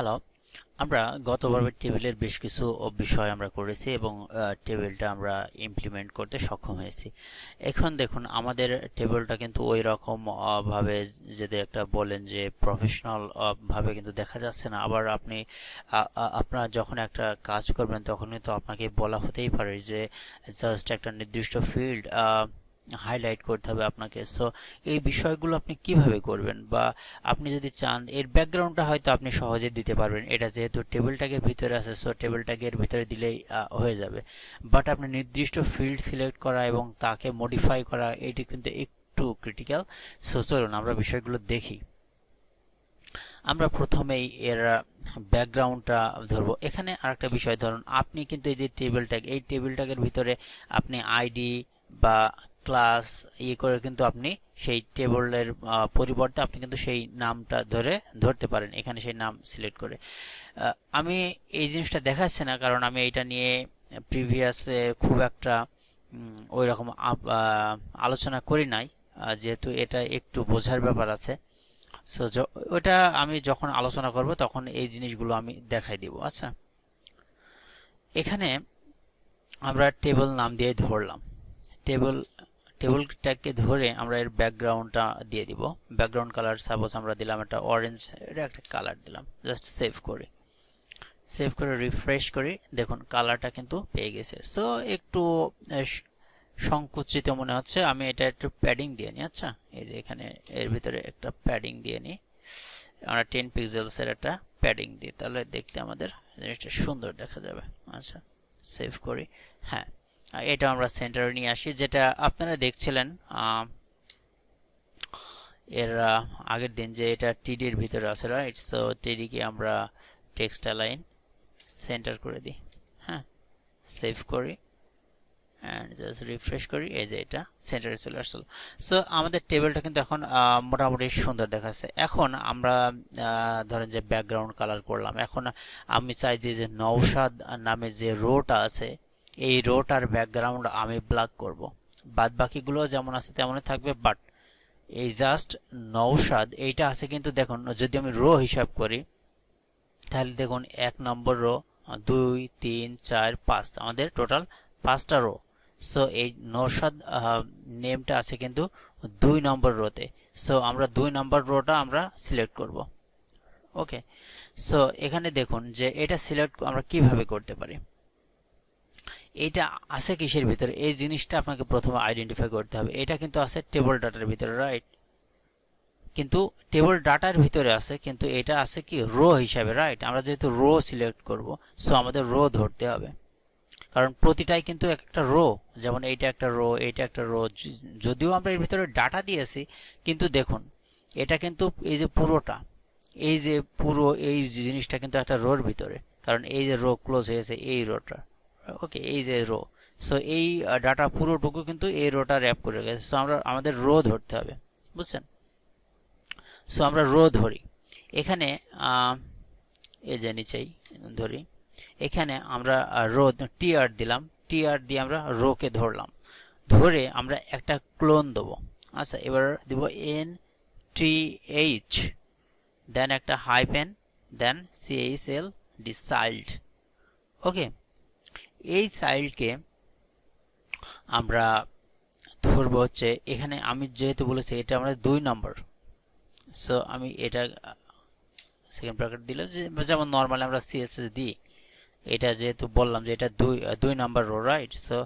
Hello, আমরা গতবারের টেবিলের বেশ কিছু বিষয় আমরা করেছি এবং টেবিলটা আমরা ইমপ্লিমেন্ট করতে সক্ষম হয়েছি। এখন দেখুন আমাদের টেবিলটা কিন্তু ওই রকম ভাবে যদি একটা বলেন যে প্রফেশনাল ভাবে কিন্তু দেখা যাচ্ছে না। আবার আপনি আপনার যখন একটা কাজ করবেন তখন কিন্তু আপনাকে বলা হতেই পারে যে জাস্ট একটা নির্দিষ্ট ফিল্ড হাইলাইট করতে হবে আপনাকে। সো এই বিষয়গুলো আপনি কিভাবে করবেন, বা আপনি যদি চান এর ব্যাকগ্রাউন্ডটা হয়তো আপনি সহজে দিতে পারবেন, এটা যেহেতু টেবিল ট্যাগের ভিতরে আছে, সো টেবিল ট্যাগের ভিতরে দিলেই হয়ে যাবে। বাট আপনি নির্দিষ্ট ফিল্ড সিলেক্ট করা এবং তাকে মডিফাই করা এটি কিন্তু একটু ক্রিটিক্যাল। সো চলুন আমরা বিষয়গুলো দেখি। আমরা প্রথমেই এর ব্যাকগ্রাউন্ডটা ধরবো। এখানে আরেকটা বিষয়, ধরুন আপনি কিন্তু এই যে টেবিল ট্যাগ, এই টেবিল ট্যাগের ভিতরে আপনি আইডি বা ক্লাস করে কিন্তু আপনি সেই টেবিলের পরিবর্তে আপনি কিন্তু সেই নামটা ধরতে পারেন এখানে সেই নাম সিলেক্ট করে। আমি এই জিনিসটা দেখাচ্ছি না কারণ আমি এটা নিয়ে প্রিভিয়াসে খুব একটা ওই রকম আলোচনা করি নাই, যেহেতু এটা একটু বোঝার ব্যাপার আছে। সো ওটা আমি যখন আলোচনা করব তখন এই জিনিসগুলো আমি দেখাই দিব। আচ্ছা, এখানে আমরা টেবিল নাম দিয়ে ধরলাম, টেবিলটাকে ধরে আমরা এর ব্যাকগ্রাউন্ডটা দিয়ে দিব। ব্যাকগ্রাউন্ড কালার সাপোজ আমরা দিলাম একটা অরেঞ্জ, এটা একটা কালার দিলাম। জাস্ট সেভ করে রিফ্রেশ করি, দেখুন কালারটা কিন্তু পেয়ে গেছে। সো একটু সংকুচিত মনে হচ্ছে, আমি এটা একটু প্যাডিং দিয়ে নিই। আচ্ছা, এই যে এখানে এর ভিতরে একটা প্যাডিং দিয়ে নিই, আমরা 10 পিক্সেলসের একটা প্যাডিং দিই, তাহলে দেখতে আমাদের জিনিসটা সুন্দর দেখা যাবে। আচ্ছা, সেভ করি। হ্যাঁ, এটা আমরা সেন্টারে নিয়ে আসি, যেটা আপনারা দেখছিলেন এর আগের দিন যে এটা টিডির ভিতরে আছে, রাইট? সো টিডিকে আমরা টেক্সট অ্যালাইন সেন্টার করে দিই। হ্যাঁ, সেভ করি অ্যান্ড জাস্ট রিফ্রেশ করি, এই যে এটা সেন্টারে চলে আসলো। সো আমাদের টেবিলটা কিন্তু এখন মোটামুটি সুন্দর দেখাচ্ছে। এখন আমরা ধরেন যে ব্যাকগ্রাউন্ড কালার করলাম, এখন আমি চাই যে নওশাদ নামে যে রোটা আছে এই রোটার ব্যাকগ্রাউন্ড আমি ব্ল্যাক করব, বাদ বাকিগুলো যেমন আছে তেমনই থাকবে, বাট এই জাস্ট নওশাদ এইটা আছে কিন্তু দেখুন যদি আমি রো হিসাব করি তাহলে দেখুন 1 নম্বর রো, 2 3 4 5, আমাদের টোটাল 5টা রো। সো এই নওশাদ নেমটা আছে কিন্তু 2 নম্বর রোতে। সো আমরা 2 নম্বর রোটা আমরা সিলেক্ট করব। ওকে, সো এখানে দেখুন যে এটা সিলেক্ট আমরা কিভাবে করতে পারি। এটা আছে কিসের ভিতরে, এই জিনিসটা আপনাকে প্রথমে আইডেন্টিফাই করতে হবে। এটা কিন্তু আছে টেবল ডাটার ভিতরে, রাইট? কিন্তু টেবল ডাটার ভিতরে আছে, কিন্তু এটা আছে কি রো হিসাবে, রাইট? আমরা যেহেতু রো সিলেক্ট করব, সো আমাদের রো ধরতে হবে, কারণ প্রতিটাই কিন্তু একটা রো। যেমন এইটা একটা রো, এইটা একটা রো, যদিও আমরা এর ভিতরে ডাটা দিয়েছি, কিন্তু দেখুন এটা কিন্তু এই যে পুরোটা, এই যে পুরো এই জিনিসটা কিন্তু একটা রোর ভিতরে, কারণ এই যে রো ক্লোজ হয়েছে এই রোটা। ওকে, এই যে রো, সো এই ডাটা পুরোটুকু কিন্তু এই রোটা র্যাপ করে গেছে। সো আমাদের রো ধরতে হবে, বুঝছেন? সো আমরা রো ধরি এখানে, এই যে নিচেই ধরি, এখানে আমরা রো টিআর দিলাম, টিআর দিয়ে আমরা রোকে ধরলাম, ধরে আমরা একটা ক্লোন দেবো। আচ্ছা, এবার দিব nth, দেন একটা হাইফেন, দেন child child। ওকে, এই চাইল্ডকে আমরা ধরবো হচ্ছে এখানে, আমি যেহেতু বলেছি এটা আমরা 2 নম্বর, সো আমি এটা সেকেন্ড ব্র্যাকেট দিলাম, যেমন নর্মালি আমরা সিএসএস দিই। এটা যেহেতু বললাম যে এটা 2 number row, right? So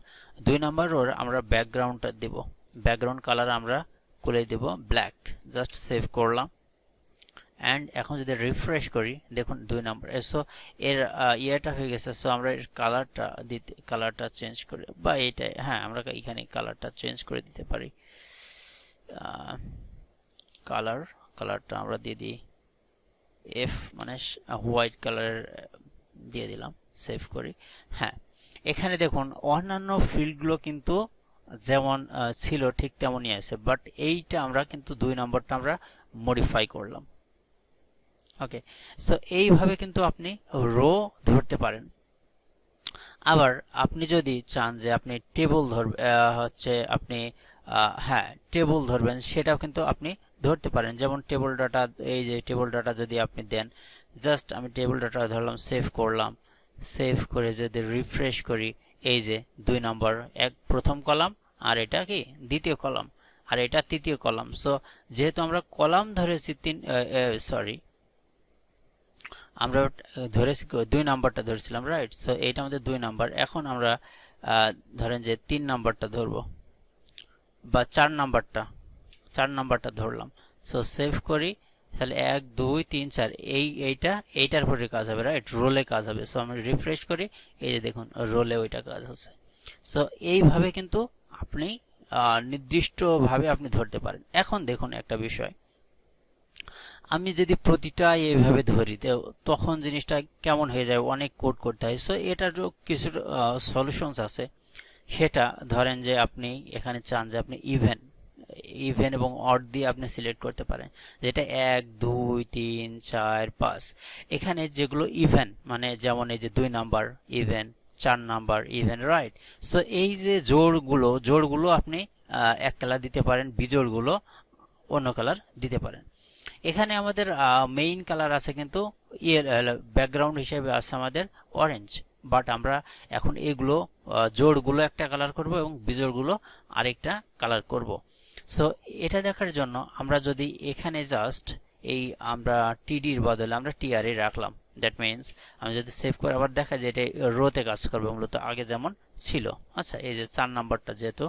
2 number রোর আমরা ব্যাকগ্রাউন্ডটা দেব, ব্যাকগ্রাউন্ড কালার আমরা করে দেব ব্ল্যাক। জাস্ট সেভ করলাম অ্যান্ড এখন যদি রিফ্রেশ করি দেখুন 2 নাম্বার। সো এর ইয়েটা হয়ে গেছে। সো আমরা এর কালারটা চেঞ্জ করে, বা এটা, হ্যাঁ, আমরা এখানে কালারটা চেঞ্জ করে দিতে পারি। কালারটা আমরা দিয়ে দিই এফ, মানে হোয়াইট কালার দিয়ে দিলাম, সেভ করি। হ্যাঁ, এখানে দেখুন অন্যান্য ফিল্ডগুলো কিন্তু যেমন ছিল ঠিক তেমনই আছে, বাট এইটা আমরা কিন্তু 2 নম্বরটা আমরা মডিফাই করলাম। ওকে, সো এইভাবে কিন্তু আপনি রো ধরতে পারেন। আবার আপনি যদি চান যে আপনি টেবল আপনি হ্যাঁ টেবল ধরবেন, সেটাও কিন্তু আপনি ধরতে পারেন। যেমন টেবল ডাটা, এই যে টেবল ডাটা যদি আপনি দেন, জাস্ট আমি টেবিল ডাটা ধরলাম, সেভ করলাম। সেভ করে যদি রিফ্রেশ করি, এই যে 2 নাম্বার প্রথম কলাম, আর এটা কি দ্বিতীয় কলাম, আর এটা তৃতীয় কলাম। সো যেহেতু আমরা কলাম ধরেছি আমরা ধরেছি 2 নাম্বারটা ধরেছিলাম, রাইট? সো এইটা আমাদের 2 নাম্বার। এখন আমরা ধরেন যে 3 নাম্বারটা ধরবো, বা 4 নাম্বারটা ধরলাম। সো সেভ করি, তাহলে 1 2 3 4 এইটার পরে কাজ হবে, রাইট? রোলে কাজ হবে। সো আমরা রিফ্রেশ করি, এই যে দেখুন রোলে ওইটা কাজ হচ্ছে। সো এইভাবে কিন্তু আপনি নির্দিষ্টভাবে আপনি ধরতে পারেন। এখন দেখুন একটা বিষয়, আমি যদি প্রতিটা এইভাবে ধরি তখন জিনিসটা কেমন হয়ে যায়, অনেক কোড করতে হয়। সো এটারও কিছু সলিউশনস আছে। সেটা ধরেন যে আপনি এখানে চান যে আপনি ইভেন এবং অড দিয়ে আপনি সিলেক্ট করতে পারেন, যেটা 1 2 3 4 5। এখানে যেগুলো ইভেন, মানে যেমন এই যে 2 number even, 4 number even, right? So এই যে জোড়গুলো আপনি এক কালার দিতে পারেন, বিজোড়গুলো অন্য কালার দিতে পারেন। এখানে আমাদের মেইন কালার আছে, কিন্তু ব্যাকগ্রাউন্ড হিসেবে আছে আমাদের অরেঞ্জ। বাট আমরা এখন এগুলো জোড়গুলো একটা কালার করব এবং বিজোড়গুলো আরেকটা কালার করব। সো এটা দেখার জন্য আমরা যদি এখানে জাস্ট আমরা টিডির বদলে আমরা টিআরই রাখলাম, দ্যাট মিনস আমি যদি সেভ করে আবার দেখা যায় এটা রোতে কাজ করবে মূলত আগে যেমন ছিল। আচ্ছা, এই যে 4 নাম্বারটা যেহেতু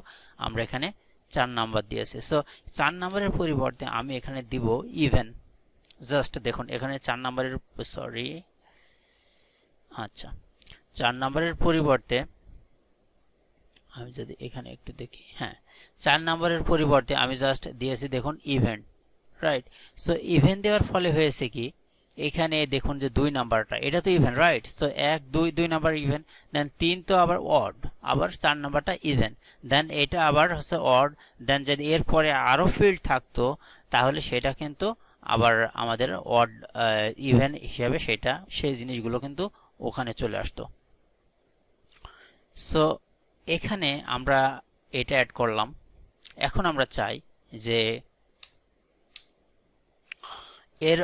আমরা এখানে 4 নাম্বার দিয়েছি, সো 4 নাম্বারের পরিবর্তে আমি এখানে দিব ইভেন। জাস্ট দেখুন এখানে 4 নাম্বারের আচ্ছা 4 নাম্বারের পরিবর্তে আমি যদি এখানে একটু দেখি, হ্যাঁ 4 নাম্বারের পরিবর্তে আমি জাস্ট দিয়েছি দেখুন ইভেন্ট, রাইট? সো ইভেন্ট দেওয়ার ফলে হয়েছে কি, এখানে দেখুন যে 2 নাম্বারটা এটা তো even, right? So 1 2 number even, then 3 তো আবার অড, আবার 4 নাম্বারটা ইভেন, দেন এটা আবার হচ্ছে অড, দেন যদি এরপরে আরও ফিল্ড থাকতো তাহলে সেটা কিন্তু আবার আমাদের অড ইভেন হিসাবে সেই জিনিসগুলো কিন্তু ওখানে চলে আসতো। সো এখানে আমরা এটা অ্যাড করলাম। এখন আমরা চাই যে এর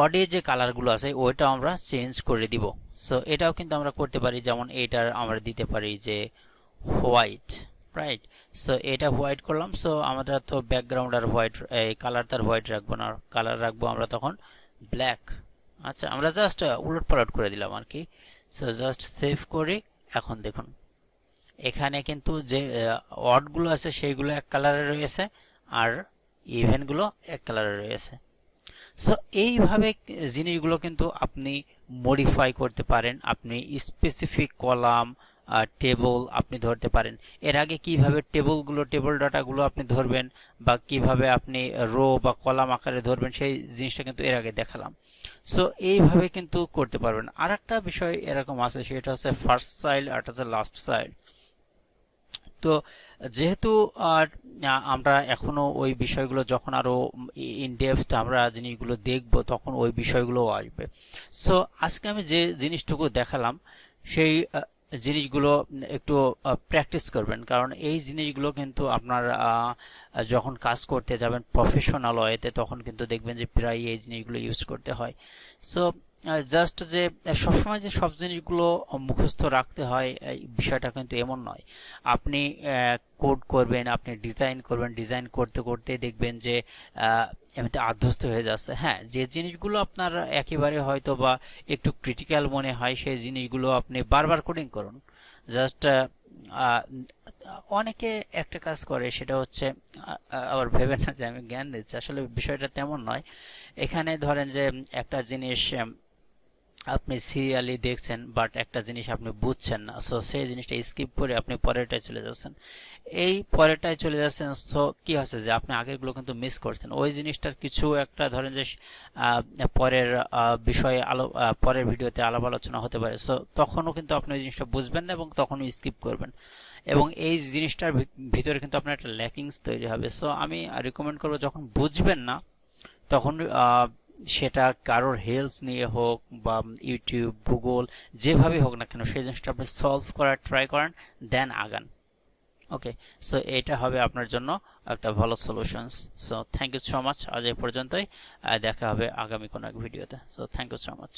অডে যে কালারগুলো আছে ওইটা আমরা চেঞ্জ করে দিব। সো এটাও কিন্তু আমরা করতে পারি, যেমন এটার আমরা দিতে পারি যে হোয়াইট, রাইট? সো এটা হোয়াইট করলাম। সো আমরা তো ব্যাকগ্রাউন্ড আর হোয়াইট, এই কালার তার হোয়াইট রাখবো না, কালার রাখবো আমরা তখন ব্ল্যাক। আচ্ছা, আমরা জাস্ট উলট পালট করে দিলাম আর কি। সো জাস্ট সেভ করি। এখন দেখুন এখানে কিন্তু যে অডগুলো আছে সেইগুলো এক কালারে রয়েছে, আর ইভেনগুলো এক কালারে রয়েছে। সো এইভাবে জিনিসগুলো কিন্তু আপনি মডিফাই করতে পারেন। আপনি স্পেসিফিক কলাম, টেবল আপনি ধরতে পারেন। এর আগে কিভাবে টেবল ডাটাগুলো আপনি ধরবেন বা কিভাবে আপনি রো বা কলাম আকারে ধরবেন সেই জিনিসটা কিন্তু এর আগে দেখালাম। সো এইভাবে কিন্তু করতে পারবেন। আর একটা বিষয় এরকম আছে, সেটা হচ্ছে ফার্স্ট চাইল্ড আর হচ্ছে লাস্ট চাইল্ড। তো যেহেতু আমরা এখনো ওই বিষয়গুলো যখন আরো ইনডেপথ আমরা জিনিসগুলো দেখব তখন ওই বিষয়গুলো আসবে। সো আজকে আমি যে জিনিসটুকু দেখালাম সেই জিনিসগুলো একটু প্র্যাকটিস করবেন, কারণ এই জিনিসগুলো কিন্তু আপনার যখন কাজ করতে যাবেন প্রফেশনাল ওয়েতে তখন কিন্তু দেখবেন যে প্রায় এই জিনিসগুলো ইউজ করতে হয়। সো জাস্ট যে সবসময় যে সব জিনিসগুলো মুখস্থ রাখতে হয় এই বিষয়টা কিন্তু এমন নয়। আপনি কোড করবেন, আপনি ডিজাইন করবেন, ডিজাইন করতে করতে দেখবেন যে এমনিতে আধ্বস্ত হয়ে যাচ্ছে। হ্যাঁ, যে জিনিসগুলো আপনার একেবারে হয়তো বা একটু ক্রিটিক্যাল মনে হয় সেই জিনিসগুলো আপনি বারবার কোডিং করুন। জাস্ট অনেকে একটা কাজ করে, সেটা হচ্ছে আবার ভেবেন না যে আমি জ্ঞান দিচ্ছি, আসলে বিষয়টা তেমন নয়। এখানে ধরেন যে একটা জিনিস আপনি সিরিয়ালি দেখছেন বাট একটা জিনিস আপনি বুঝছেন না, সো সেই জিনিসটা স্কিপ করে আপনি পরেরটায় চলে যাচ্ছেন। এই পরেরটায় চলে যাচ্ছেন, সো কি হচ্ছে যে আপনি আগেরগুলো কিন্তু মিস করছেন। ওই জিনিসটার কিছু একটা ধরেন যে পরের বিষয়ে পরের ভিডিওতে আলাপ আলোচনা হতে পারে, সো তখনও কিন্তু আপনি ওই জিনিসটা বুঝবেন না এবং তখনও স্কিপ করবেন, এবং এই জিনিসটার ভিতরে কিন্তু আপনার একটা ল্যাকিংস তৈরি হবে। সো আমি রিকমেন্ড করবো যখন বুঝবেন না তখন সেটা কারোর হেল্প নিয়ে হোক বা ইউটিউব, গুগল, যেভাবে হোক না কেন সেই জিনিসটা আপনি সলভ করার ট্রাই করেন, দেন আগান। ওকে, সো এটা হবে আপনার জন্য একটা ভালো solutions. So thank you so much, আজ এই পর্যন্তই। দেখা হবে আগামী কোনো এক ভিডিওতে। So thank you so much.